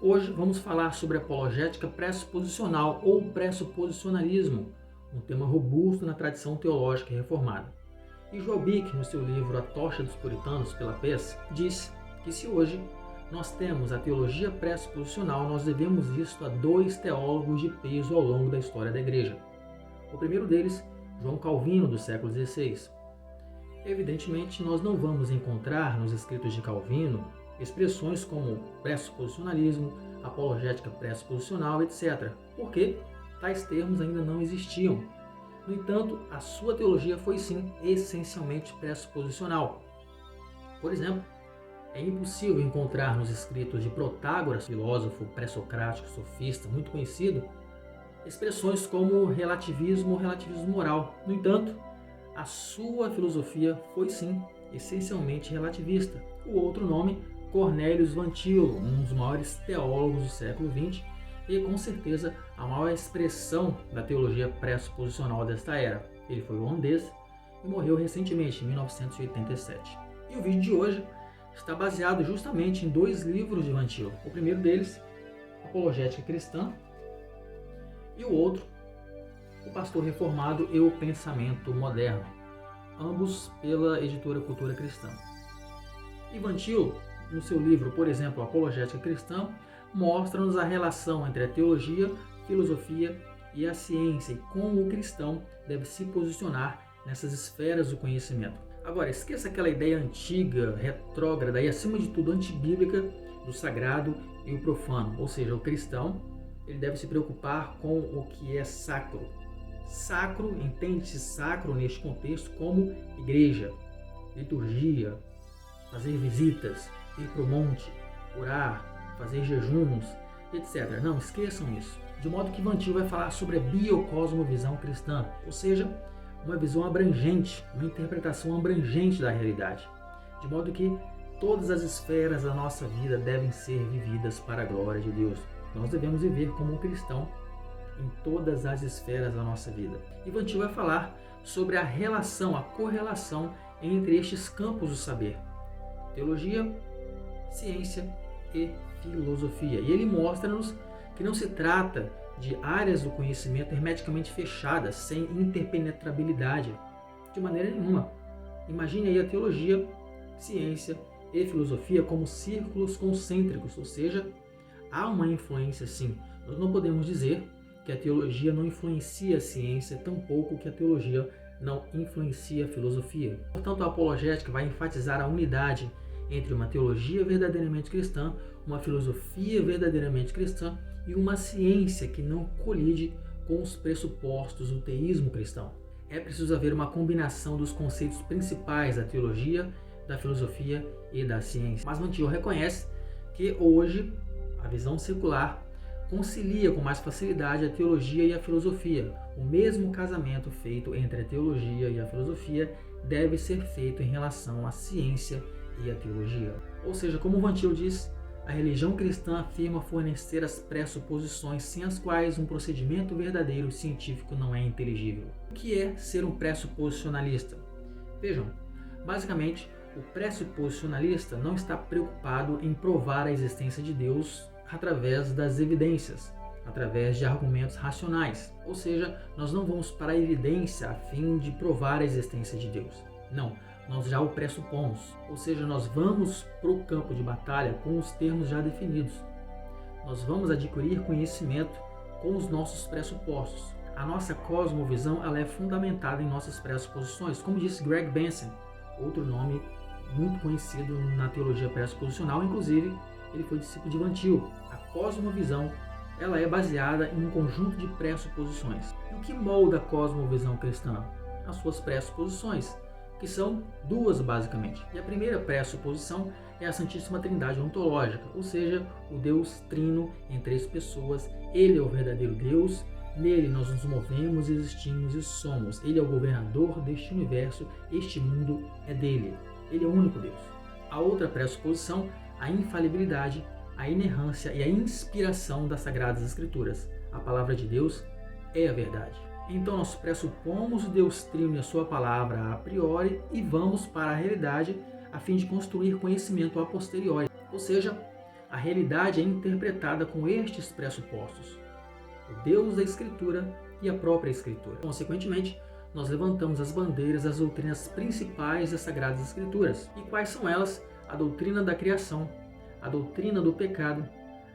Hoje vamos falar sobre apologética pressuposicional ou pressuposicionalismo, um tema robusto na tradição teológica reformada. E Joel Bick, no seu livro A Tocha dos Puritanos pela PES, diz que se hoje nós temos a teologia pressuposicional, nós devemos isto a dois teólogos de peso ao longo da história da Igreja. O primeiro deles, João Calvino, do século XVI. Evidentemente, nós não vamos encontrar nos escritos de Calvino expressões como pressuposicionalismo, apologética pressuposicional, etc., porque tais termos ainda não existiam. No entanto, a sua teologia foi sim essencialmente pressuposicional. Por exemplo, é impossível encontrar nos escritos de Protágoras, filósofo pré-socrático sofista muito conhecido, expressões como relativismo ou relativismo moral. No entanto, a sua filosofia foi sim essencialmente relativista. O outro nome, Cornelius Van Til, um dos maiores teólogos do século XX e com certeza a maior expressão da teologia pressuposicional desta era. Ele foi holandês e morreu recentemente, em 1987. E o vídeo de hoje está baseado justamente em dois livros de Van Til. O primeiro deles, Apologética Cristã, e o outro, O Pastor Reformado e o Pensamento Moderno, ambos pela editora Cultura Cristã. E Van Til, no seu livro, por exemplo, Apologética Cristã, mostra-nos a relação entre a teologia, filosofia e a ciência e como o cristão deve se posicionar nessas esferas do conhecimento. Agora, esqueça aquela ideia antiga, retrógrada e, acima de tudo, antibíblica do sagrado e o profano. Ou seja, o cristão ele deve se preocupar com o que é sacro. Sacro, entende-se sacro neste contexto como igreja, liturgia, fazer visitas, ir para o monte, orar, fazer jejuns, etc. Não, esqueçam isso. De modo que Van Til vai falar sobre a biocosmovisão cristã, ou seja, uma visão abrangente, uma interpretação abrangente da realidade. De modo que todas as esferas da nossa vida devem ser vividas para a glória de Deus. Nós devemos viver como um cristão em todas as esferas da nossa vida. E Van Til vai falar sobre a relação, a correlação entre estes campos do saber: teologia, ciência e filosofia. E ele mostra-nos que não se trata de áreas do conhecimento hermeticamente fechadas, sem interpenetrabilidade, de maneira nenhuma. Imagine aí a teologia, ciência e filosofia como círculos concêntricos, ou seja, há uma influência sim. Nós não podemos dizer que a teologia não influencia a ciência, tampouco que a teologia não influencia a filosofia. Portanto, a apologética vai enfatizar a unidade entre uma teologia verdadeiramente cristã, uma filosofia verdadeiramente cristã e uma ciência que não colide com os pressupostos do teísmo cristão. É preciso haver uma combinação dos conceitos principais da teologia, da filosofia e da ciência. Mas Van Til reconhece que hoje a visão secular concilia com mais facilidade a teologia e a filosofia. O mesmo casamento feito entre a teologia e a filosofia deve ser feito em relação à ciência e à teologia. Ou seja, como Van Til diz, a religião cristã afirma fornecer as pressuposições sem as quais um procedimento verdadeiro científico não é inteligível. O que é ser um pressuposicionalista? Vejam, basicamente, o pressuposicionalista não está preocupado em provar a existência de Deus através das evidências, através de argumentos racionais. Ou seja, nós não vamos para a evidência a fim de provar a existência de Deus. Não, nós já o pressupomos. Ou seja, nós vamos para o campo de batalha com os termos já definidos. Nós vamos adquirir conhecimento com os nossos pressupostos. A nossa cosmovisão ela é fundamentada em nossas pressuposições, como disse Greg Benson, outro nome muito conhecido na teologia pressuposicional, inclusive ele foi discípulo de Van Til. A cosmovisão ela é baseada em um conjunto de pressuposições. E o que molda a cosmovisão cristã? As suas pressuposições, que são duas basicamente. E a primeira pressuposição é a Santíssima Trindade ontológica, ou seja, o Deus trino em três pessoas. Ele é o verdadeiro Deus, nele nós nos movemos, existimos e somos. Ele é o governador deste universo, este mundo é dele. Ele é o único Deus. A outra pressuposição, a infalibilidade, a inerrância e a inspiração das Sagradas Escrituras. A palavra de Deus é a verdade. Então nós pressupomos o Deus Trino e a sua palavra a priori e vamos para a realidade a fim de construir conhecimento a posteriori. Ou seja, A realidade é interpretada com estes pressupostos: o Deus da Escritura e a própria Escritura. Consequentemente, nós levantamos as bandeiras das doutrinas principais das Sagradas Escrituras. E quais são elas? A doutrina da criação, a doutrina do pecado,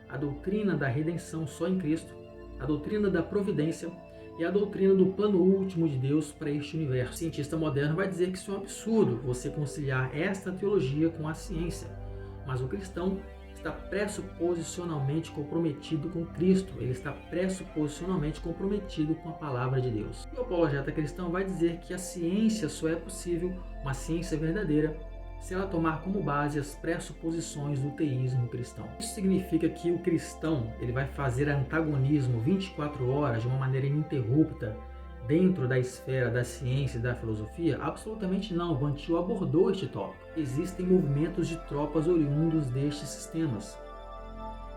a doutrina da redenção só em Cristo, a doutrina da providência e a doutrina do plano último de Deus para este universo. O cientista moderno vai dizer que isso é um absurdo, você conciliar esta teologia com a ciência. Mas o cristão está pressuposicionalmente comprometido com Cristo, ele está pressuposicionalmente comprometido com a palavra de Deus. E o apologeta cristão vai dizer que a ciência só é possível, uma ciência verdadeira, se ela tomar como base as pressuposições do teísmo cristão. Isso significa que o cristão ele vai fazer antagonismo 24 horas de uma maneira ininterrupta dentro da esfera da ciência e da filosofia? Absolutamente não. Van Til abordou este tópico. Existem movimentos de tropas oriundos destes sistemas.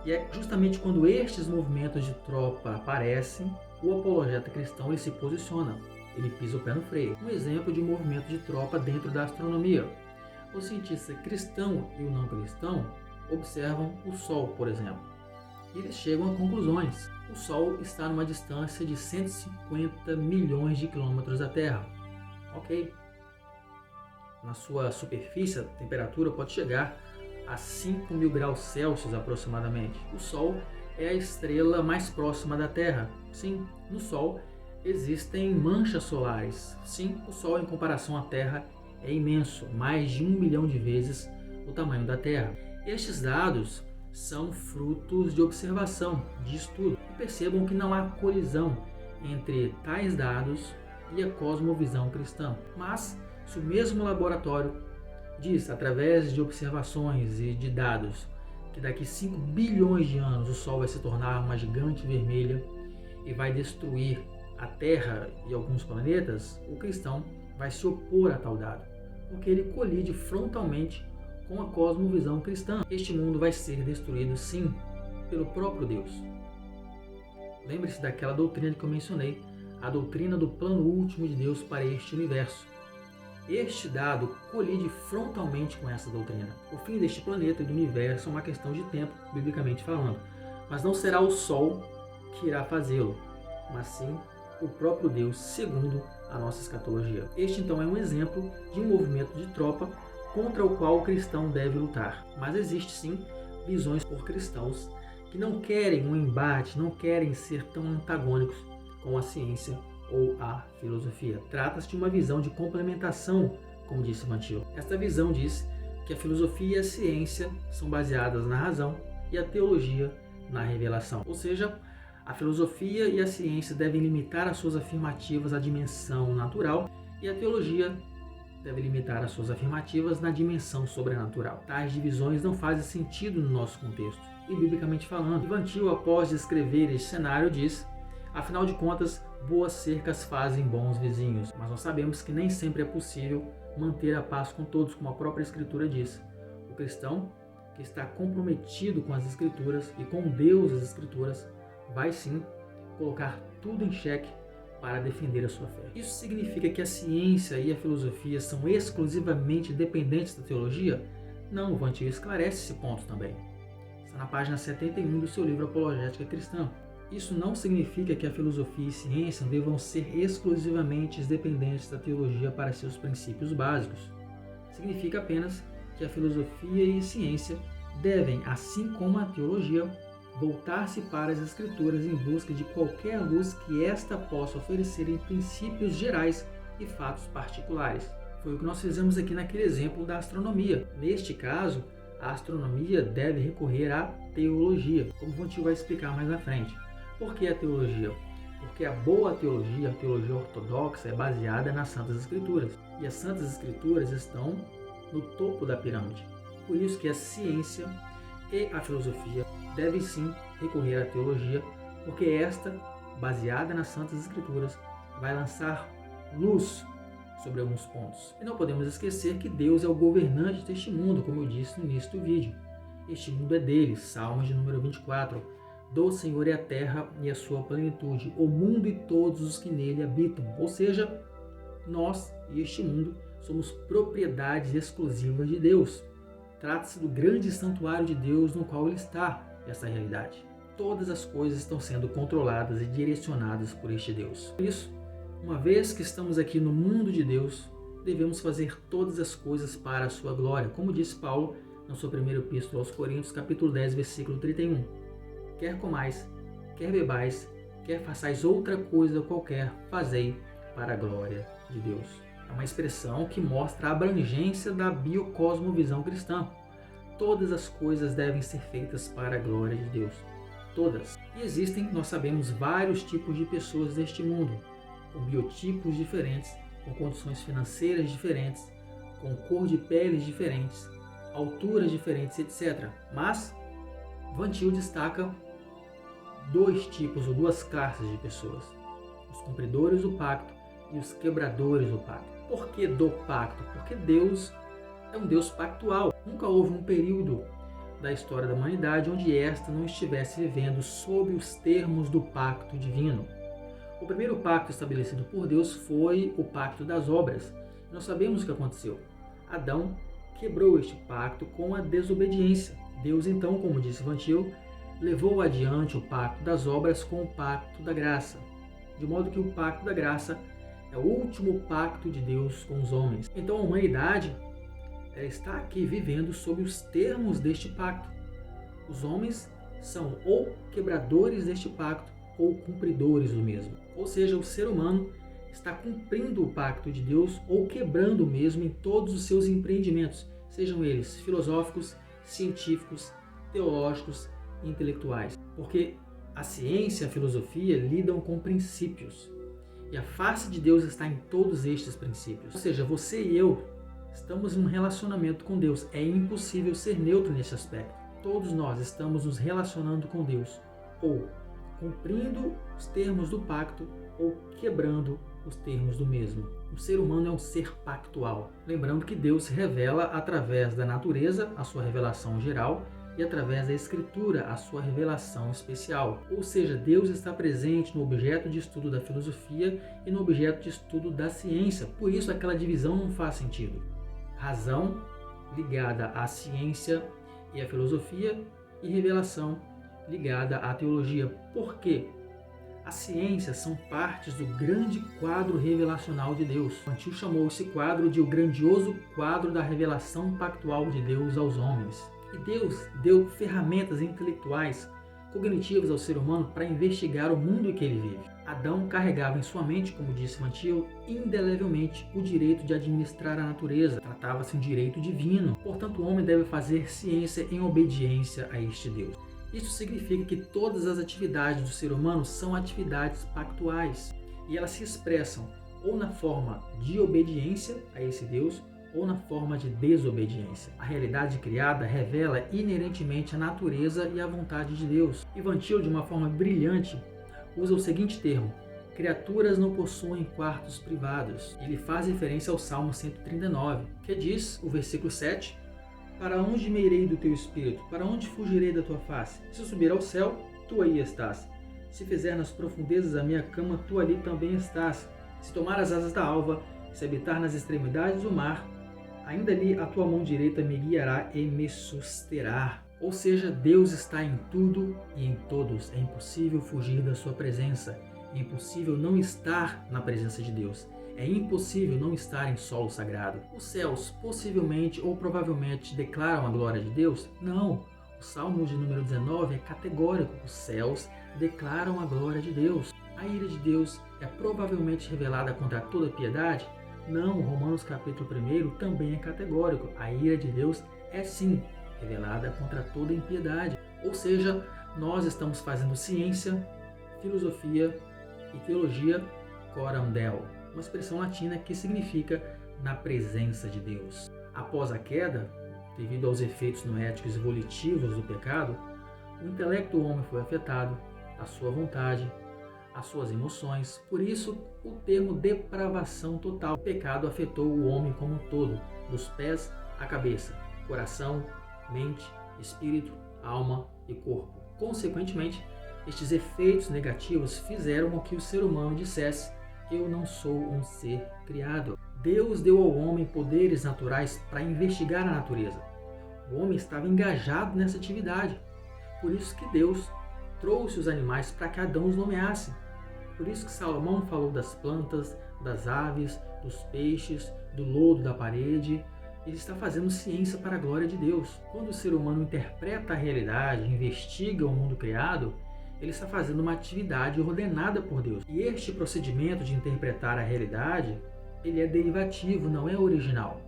E é justamente quando estes movimentos de tropa aparecem, o apologeta cristão ele se posiciona, ele pisa o pé no freio. Um exemplo de um movimento de tropa dentro da astronomia. O cientista cristão e o não cristão observam o Sol, por exemplo. E eles chegam a conclusões. O Sol está numa distância de 150 milhões de quilômetros da Terra. Ok. Na sua superfície, a temperatura pode chegar a 5.000 graus Celsius aproximadamente. O Sol é a estrela mais próxima da Terra. Sim, no Sol existem manchas solares. Sim, o Sol em comparação à Terra é imenso, mais de 1 milhão de vezes o tamanho da Terra. Estes dados são frutos de observação, de estudo. E percebam que não há colisão entre tais dados e a cosmovisão cristã. Mas, se o mesmo laboratório diz, através de observações e de dados, que daqui 5 bilhões de anos o Sol vai se tornar uma gigante vermelha e vai destruir a Terra e alguns planetas, o cristão vai se opor a tal dado, porque ele colide frontalmente com a cosmovisão cristã. Este mundo vai ser destruído, sim, pelo próprio Deus. Lembre-se daquela doutrina que eu mencionei, a doutrina do plano último de Deus para este universo. Este dado colide frontalmente com essa doutrina. O fim deste planeta e do universo é uma questão de tempo, biblicamente falando, mas não será o Sol que irá fazê-lo, mas sim o próprio Deus, segundo a nossa escatologia. Este então é um exemplo de um movimento de tropa contra o qual o cristão deve lutar. Mas existe sim visões por cristãos que não querem um embate, não querem ser tão antagônicos com a ciência ou a filosofia. Trata-se de uma visão de complementação, como disse Van Til. Esta visão diz que a filosofia e a ciência são baseadas na razão e a teologia na revelação. Ou seja, a filosofia e a ciência devem limitar as suas afirmativas à dimensão natural e a teologia deve limitar as suas afirmativas na dimensão sobrenatural. Tais divisões não fazem sentido no nosso contexto. E biblicamente falando, Van Til, após descrever este cenário, diz: afinal de contas, boas cercas fazem bons vizinhos. Mas nós sabemos que nem sempre é possível manter a paz com todos, como a própria Escritura diz. O cristão que está comprometido com as Escrituras e com Deus das Escrituras vai sim colocar tudo em xeque para defender a sua fé. Isso significa que a ciência e a filosofia são exclusivamente dependentes da teologia? Não, Van Til esclarece esse ponto também. Está na página 71 do seu livro Apologética Cristã. Isso não significa que a filosofia e a ciência devam ser exclusivamente dependentes da teologia para seus princípios básicos. Significa apenas que a filosofia e a ciência devem, assim como a teologia, voltar-se para as Escrituras em busca de qualquer luz que esta possa oferecer em princípios gerais e fatos particulares. Foi o que nós fizemos aqui naquele exemplo da astronomia. Neste caso, a astronomia deve recorrer à teologia, como Van Til vai explicar mais na frente. Por que a teologia? Porque a boa teologia, a teologia ortodoxa, é baseada nas Santas Escrituras. E as Santas Escrituras estão no topo da pirâmide. Por isso que a ciência e a filosofia devem sim recorrer à teologia, porque esta, baseada nas Santas Escrituras, vai lançar luz sobre alguns pontos. E não podemos esquecer que Deus é o governante deste mundo, como eu disse no início do vídeo. Este mundo é dele, Salmos de número 24. Do Senhor é a terra e a sua plenitude, o mundo e todos os que nele habitam. Ou seja, nós e este mundo somos propriedades exclusivas de Deus. Trata-se do grande santuário de Deus no qual ele está, essa realidade. Todas as coisas estão sendo controladas e direcionadas por este Deus. Por isso, uma vez que estamos aqui no mundo de Deus, devemos fazer todas as coisas para a sua glória, como disse Paulo na sua primeira epístola aos Coríntios, capítulo 10, versículo 31. Quer comais, quer bebais, quer façais outra coisa qualquer, fazei para a glória de Deus. É uma expressão que mostra a abrangência da biocosmovisão cristã. Todas as coisas devem ser feitas para a glória de Deus. Todas. E existem, nós sabemos, vários tipos de pessoas deste mundo, com biotipos diferentes, com condições financeiras diferentes, com cor de peles diferentes, alturas diferentes, etc. Mas Van Til destaca dois tipos ou duas classes de pessoas: os cumpridores do pacto e os quebradores do pacto. Por que do pacto? Porque Deus é um Deus pactual. Nunca houve um período da história da humanidade onde esta não estivesse vivendo sob os termos do pacto divino. O primeiro pacto estabelecido por Deus foi o pacto das obras. Nós sabemos o que aconteceu. Adão quebrou este pacto com a desobediência. Deus, então, como disse Van Til, levou adiante o pacto das obras com o pacto da graça, de modo que o pacto da graça é o último pacto de Deus com os homens. Então a humanidade está aqui vivendo sob os termos deste pacto. Os homens são ou quebradores deste pacto ou cumpridores do mesmo. Ou seja, o ser humano está cumprindo o pacto de Deus ou quebrando o mesmo em todos os seus empreendimentos, sejam eles filosóficos, científicos, teológicos e intelectuais. Porque a ciência e a filosofia lidam com princípios. E a face de Deus está em todos estes princípios. Ou seja, você e eu estamos em um relacionamento com Deus. É impossível ser neutro nesse aspecto. Todos nós estamos nos relacionando com Deus, ou cumprindo os termos do pacto, ou quebrando os termos do mesmo. O ser humano é um ser pactual. Lembrando que Deus se revela através da natureza, a sua revelação geral, e através da Escritura, a sua revelação especial. Ou seja, Deus está presente no objeto de estudo da filosofia e no objeto de estudo da ciência. Por isso, aquela divisão não faz sentido. Razão ligada à ciência e à filosofia, e revelação ligada à teologia. Por quê? As ciências são partes do grande quadro revelacional de Deus. Van Til chamou esse quadro de o grandioso quadro da revelação pactual de Deus aos homens. E Deus deu ferramentas intelectuais, cognitivas ao ser humano para investigar o mundo em que ele vive. Adão carregava em sua mente, como disse Van Til, indelevelmente o direito de administrar a natureza. Tratava-se de um direito divino. Portanto, o homem deve fazer ciência em obediência a este Deus. Isso significa que todas as atividades do ser humano são atividades pactuais. E elas se expressam ou na forma de obediência a esse Deus, ou na forma de desobediência. A realidade criada revela inerentemente a natureza e a vontade de Deus. E Van Til, de uma forma brilhante, usa o seguinte termo: criaturas não possuem quartos privados. Ele faz referência ao Salmo 139, que diz, o versículo 7, para onde me irei do teu espírito? Para onde fugirei da tua face? Se eu subir ao céu, tu aí estás. Se fizer nas profundezas a minha cama, tu ali também estás. Se tomar as asas da alva, se habitar nas extremidades do mar, ainda ali a tua mão direita me guiará e me susterá. Ou seja, Deus está em tudo e em todos. É impossível fugir da sua presença. É impossível não estar na presença de Deus. É impossível não estar em solo sagrado. Os céus possivelmente ou provavelmente declaram a glória de Deus? Não. O Salmo de número 19 é categórico. Os céus declaram a glória de Deus. A ira de Deus é provavelmente revelada contra toda piedade? Não. Romanos capítulo 1 também é categórico. A ira de Deus é sim revelada contra toda impiedade. Ou seja, nós estamos fazendo ciência, filosofia e teologia coram Deo, uma expressão latina que significa na presença de Deus. Após a queda, devido aos efeitos noéticos e volitivos do pecado, o intelecto do homem foi afetado, a sua vontade, as suas emoções. Por isso, o termo depravação total. O pecado afetou o homem como um todo, dos pés à cabeça, coração, mente, espírito, alma e corpo. Consequentemente, estes efeitos negativos fizeram com que o ser humano dissesse: eu não sou um ser criado. Deus deu ao homem poderes naturais para investigar a natureza. O homem estava engajado nessa atividade. Por isso que Deus trouxe os animais para que Adão os nomeasse. Por isso que Salomão falou das plantas, das aves, dos peixes, do lodo da parede. Ele está fazendo ciência para a glória de Deus. Quando o ser humano interpreta a realidade, investiga o mundo criado, ele está fazendo uma atividade ordenada por Deus. E este procedimento de interpretar a realidade, ele é derivativo, não é original.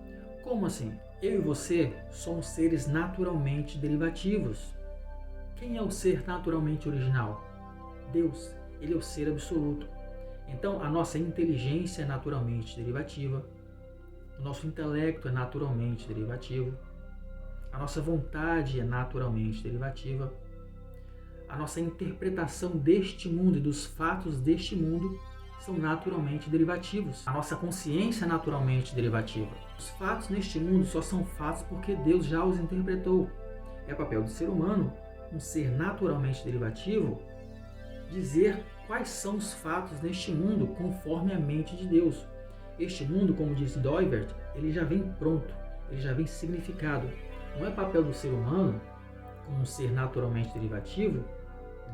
Como assim? Eu e você somos seres naturalmente derivativos. Quem é o ser naturalmente original? Deus. Ele é o ser absoluto. Então, a nossa inteligência é naturalmente derivativa, o nosso intelecto é naturalmente derivativo, a nossa vontade é naturalmente derivativa, a nossa interpretação deste mundo e dos fatos deste mundo são naturalmente derivativos. A nossa consciência é naturalmente derivativa. Os fatos neste mundo só são fatos porque Deus já os interpretou. É papel do ser humano, um ser naturalmente derivativo, dizer quais são os fatos neste mundo conforme a mente de Deus. Este mundo, como disse Doivert, ele já vem pronto, ele já vem significado. Não é papel do ser humano, como um ser naturalmente derivativo,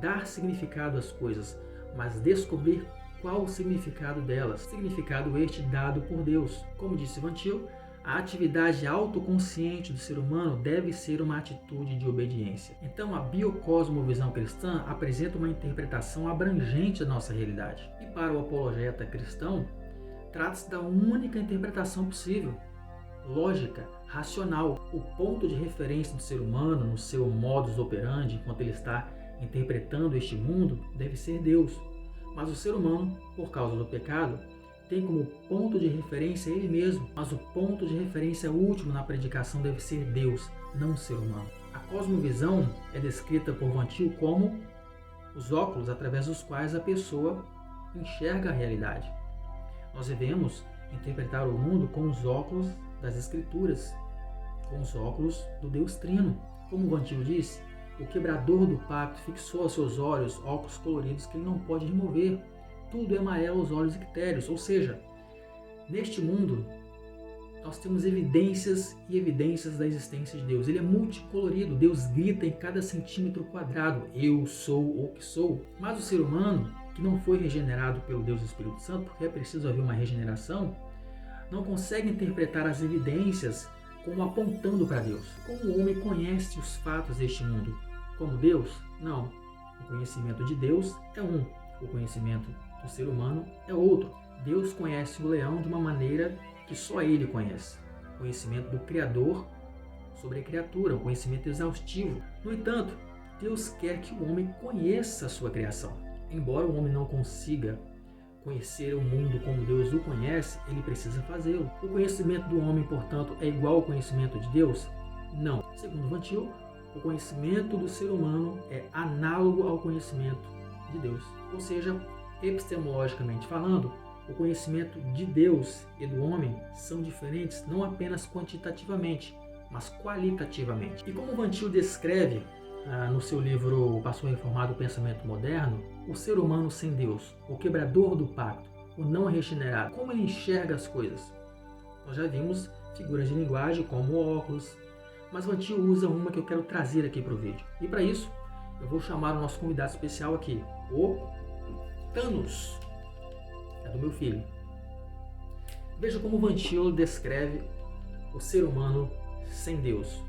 dar significado às coisas, mas descobrir qual o significado delas. Significado este dado por Deus. Como disse Van Til, a atividade autoconsciente do ser humano deve ser uma atitude de obediência. Então, a biocosmovisão cristã apresenta uma interpretação abrangente da nossa realidade. E para o apologeta cristão, trata-se da única interpretação possível, lógica, racional. O ponto de referência do ser humano no seu modus operandi, enquanto ele está interpretando este mundo, deve ser Deus. Mas o ser humano, por causa do pecado, tem como ponto de referência ele mesmo, mas o ponto de referência último na predicação deve ser Deus, não o ser humano. A cosmovisão é descrita por Van Til como os óculos através dos quais a pessoa enxerga a realidade. Nós devemos interpretar o mundo com os óculos das Escrituras, com os óculos do Deus Trino. Como Van Til disse, o quebrador do pacto fixou aos seus olhos óculos coloridos que ele não pode remover. Tudo é amarelo aos olhos ictérios, ou seja, neste mundo nós temos evidências e evidências da existência de Deus. Ele é multicolorido, Deus grita em cada centímetro quadrado, eu sou o que sou. Mas o ser humano, que não foi regenerado pelo Deus Espírito Santo, porque é preciso haver uma regeneração, não consegue interpretar as evidências como apontando para Deus. Como o homem conhece os fatos deste mundo? Como Deus? Não. O conhecimento de Deus é um, o conhecimento do ser humano é outro. Deus conhece o leão de uma maneira que só ele conhece. O conhecimento do Criador sobre a criatura, um conhecimento exaustivo. No entanto, Deus quer que o homem conheça a sua criação. Embora o homem não consiga conhecer o mundo como Deus o conhece, ele precisa fazê-lo. O conhecimento do homem, portanto, é igual ao conhecimento de Deus? Não. Segundo Van Til, o conhecimento do ser humano é análogo ao conhecimento de Deus. Ou seja, epistemologicamente falando, o conhecimento de Deus e do homem são diferentes não apenas quantitativamente, mas qualitativamente. E como Van Til descreve no seu livro O Pastor Reformado, o Pensamento Moderno, o ser humano sem Deus, o quebrador do pacto, o não regenerado, como ele enxerga as coisas? Nós já vimos figuras de linguagem como óculos, mas Van Til usa uma que eu quero trazer aqui para o vídeo. E para isso, eu vou chamar o nosso convidado especial aqui, o Thanos, é do meu filho. Veja como Van Til descreve o ser humano sem Deus,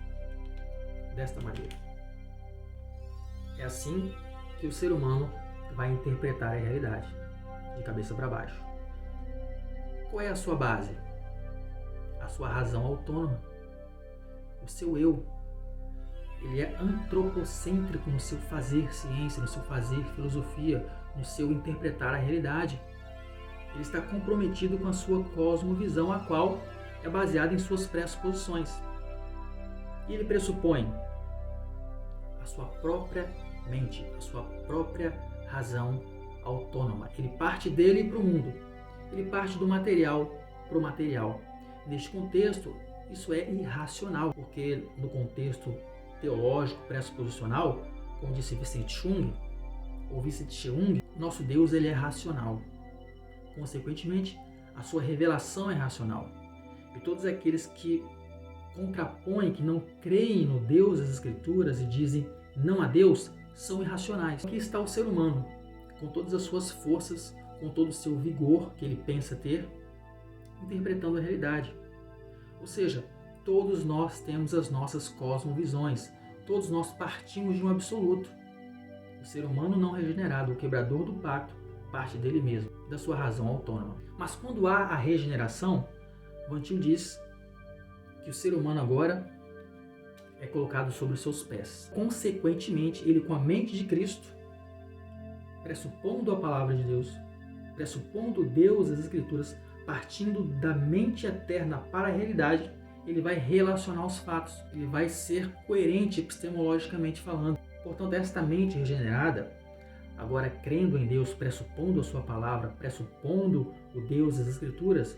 desta maneira. É assim que o ser humano vai interpretar a realidade, de cabeça para baixo. Qual é a sua base? A sua razão autônoma. O seu eu. Ele é antropocêntrico no seu fazer ciência, no seu fazer filosofia, no seu interpretar a realidade. Ele está comprometido com a sua cosmovisão, a qual é baseada em suas pressuposições. E ele pressupõe a sua própria mente, a sua própria razão autônoma. Ele parte dele para o mundo. Ele parte do material para o material. Neste contexto, isso é irracional, porque no contexto teológico pressuposicional, como disse Vicente Chung, nosso Deus ele é racional. Consequentemente, a sua revelação é racional. E todos aqueles que contrapõem, que não creem no Deus das Escrituras e dizem não a Deus, são irracionais. Aqui está o ser humano, com todas as suas forças, com todo o seu vigor que ele pensa ter, interpretando a realidade. Ou seja, todos nós temos as nossas cosmovisões, todos nós partimos de um absoluto. O ser humano não regenerado, o quebrador do pacto, parte dele mesmo, da sua razão autônoma. Mas quando há a regeneração, o Antil diz que o ser humano agora é colocado sobre os seus pés. Consequentemente, ele, com a mente de Cristo, pressupondo a palavra de Deus, pressupondo Deus, as Escrituras, partindo da mente eterna para a realidade, ele vai relacionar os fatos, ele vai ser coerente epistemologicamente falando. Portanto, esta mente regenerada, agora crendo em Deus, pressupondo a sua palavra, pressupondo o Deus das Escrituras,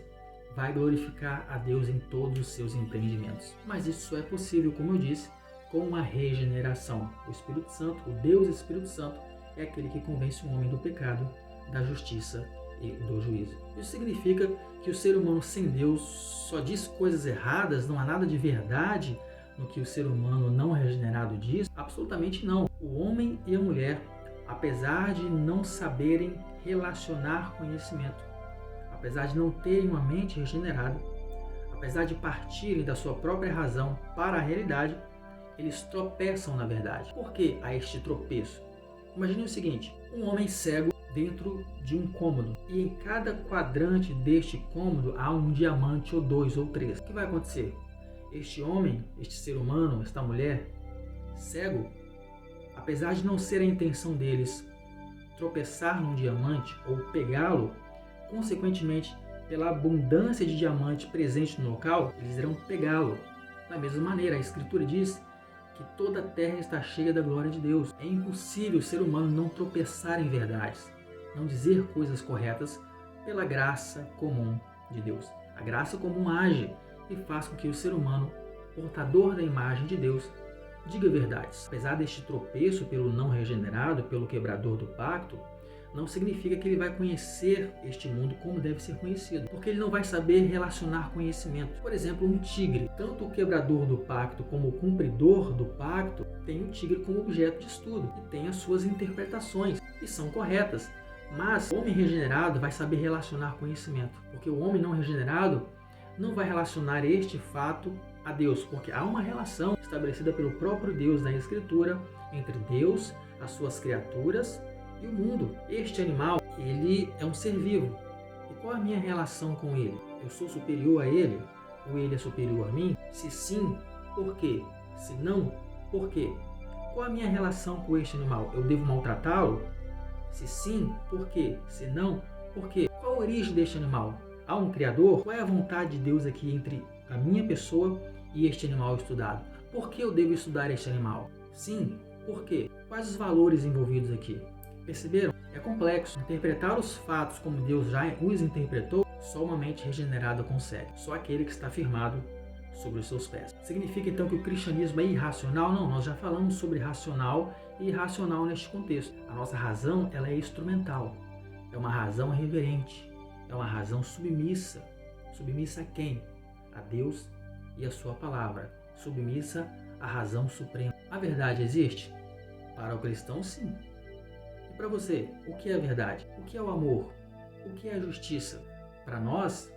vai glorificar a Deus em todos os seus empreendimentos. Mas isso só é possível, como eu disse, com uma regeneração. O Espírito Santo, o Deus Espírito Santo, é aquele que convence o homem do pecado, da justiça e do juízo. Isso significa que o ser humano sem Deus só diz coisas erradas, não há nada de verdade no que o ser humano não regenerado diz? Absolutamente não. O homem e a mulher, apesar de não saberem relacionar conhecimento, apesar de não terem uma mente regenerada, apesar de partirem da sua própria razão para a realidade, eles tropeçam na verdade. Por que há este tropeço? Imagine o seguinte, um homem cego dentro de um cômodo, e em cada quadrante deste cômodo há um diamante ou 2 ou 3. O que vai acontecer? Este homem, este ser humano, esta mulher, cego, apesar de não ser a intenção deles tropeçar num diamante ou pegá-lo, consequentemente, pela abundância de diamante presente no local, eles irão pegá-lo. Da mesma maneira, a Escritura diz que toda a terra está cheia da glória de Deus. É impossível o ser humano não tropeçar em verdades, não dizer coisas corretas pela graça comum de Deus. A graça comum age e faz com que o ser humano, portador da imagem de Deus, diga verdades. Apesar deste tropeço pelo não regenerado, pelo quebrador do pacto, não significa que ele vai conhecer este mundo como deve ser conhecido, porque ele não vai saber relacionar conhecimento. Por exemplo, um tigre, tanto o quebrador do pacto como o cumpridor do pacto, tem o tigre como objeto de estudo e tem as suas interpretações, e são corretas. Mas o homem regenerado vai saber relacionar conhecimento, porque o homem não regenerado não vai relacionar este fato a Deus, porque há uma relação estabelecida pelo próprio Deus na Escritura entre Deus, as suas criaturas e o mundo. Este animal, ele é um ser vivo. E qual é a minha relação com ele? Eu sou superior a ele? Ou ele é superior a mim? Se sim, por quê? Se não, por quê? Qual é a minha relação com este animal? Eu devo maltratá-lo? Se sim, por quê? Se não, por quê? Qual a origem deste animal? Há um Criador? Qual é a vontade de Deus aqui entre a minha pessoa e este animal estudado? Por que eu devo estudar este animal? Sim, por quê? Quais os valores envolvidos aqui? Perceberam? É complexo. Interpretar os fatos como Deus já os interpretou, só uma mente regenerada consegue. Só aquele que está firmado sobre os seus pés. Significa então que o cristianismo é irracional? Não, nós já falamos sobre racional e irracional neste contexto. A nossa razão, ela é instrumental. É uma razão reverente. É uma razão submissa. Submissa a quem? A Deus e a sua palavra. Submissa à razão suprema. A verdade existe? Para o cristão, sim. E para você, o que é a verdade? O que é o amor? O que é a justiça? Para nós,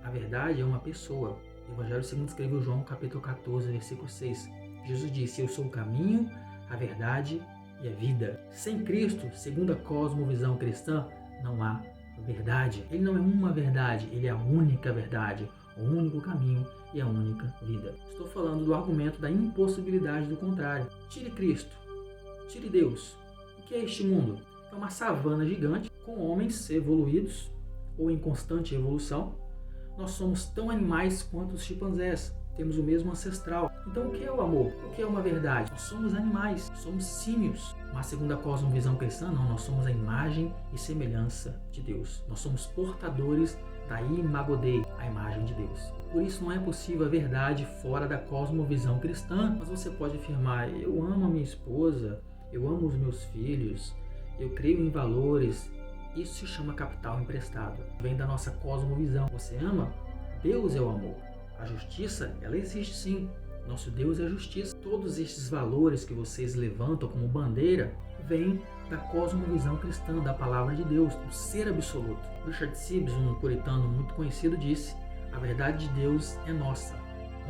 a verdade é uma pessoa. O Evangelho segundo escreveu João, capítulo 14, versículo 6. Jesus disse, eu sou o caminho, a verdade e a vida. Sem Cristo, segundo a cosmovisão cristã, não há verdade. Ele não é uma verdade, ele é a única verdade, o único caminho e a única vida. Estou falando do argumento da impossibilidade do contrário. Tire Cristo, tire Deus. O que é este mundo? É uma savana gigante com homens evoluídos ou em constante evolução. Nós somos tão animais quanto os chimpanzés. Temos o mesmo ancestral. Então o que é o amor? O que é uma verdade? Nós somos animais, somos símios. Mas segundo a cosmovisão cristã, não, nós somos a imagem e semelhança de Deus. Nós somos portadores da imago Dei, a imagem de Deus. Por isso não é possível a verdade fora da cosmovisão cristã. Mas você pode afirmar, eu amo a minha esposa, eu amo os meus filhos, eu creio em valores. Isso se chama capital emprestado. Vem da nossa cosmovisão. Você ama? Deus é o amor. A justiça, ela existe sim. Nosso Deus é a justiça. Todos estes valores que vocês levantam como bandeira vêm da cosmovisão cristã, da palavra de Deus, do ser absoluto. Richard Sibbes, um puritano muito conhecido, disse: a verdade de Deus é nossa,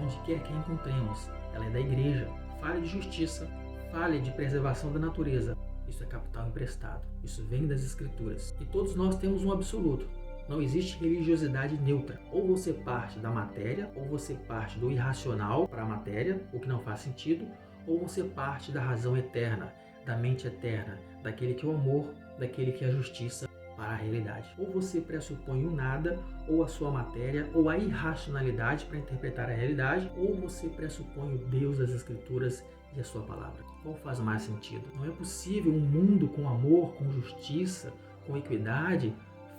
onde quer que a encontremos. Ela é da igreja. Fale de justiça, fale de preservação da natureza. Isso é capital emprestado. Isso vem das escrituras. E todos nós temos um absoluto. Não existe religiosidade neutra. Ou você parte da matéria, ou você parte do irracional para a matéria, o que não faz sentido, ou você parte da razão eterna, da mente eterna, daquele que é o amor, daquele que é a justiça para a realidade. Ou você pressupõe o nada, ou a sua matéria, ou a irracionalidade para interpretar a realidade, ou você pressupõe o Deus das Escrituras e a sua palavra. Qual faz mais sentido? Não é possível um mundo com amor, com justiça, com equidade,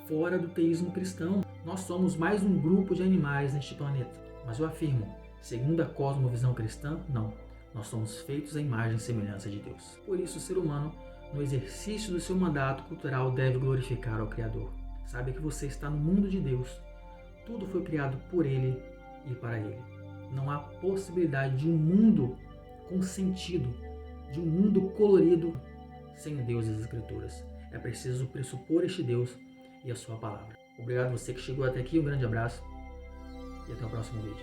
fora do teísmo cristão. Nós somos mais um grupo de animais neste planeta. Mas eu afirmo, segundo a cosmovisão cristã, não. Nós somos feitos à imagem e semelhança de Deus. Por isso, o ser humano, no exercício do seu mandato cultural, deve glorificar ao Criador. Saiba que você está no mundo de Deus. Tudo foi criado por Ele e para Ele. Não há possibilidade de um mundo com sentido, de um mundo colorido, sem Deus e as Escrituras. É preciso pressupor este Deus e a sua palavra. Obrigado a você que chegou até aqui, um grande abraço e até o próximo vídeo.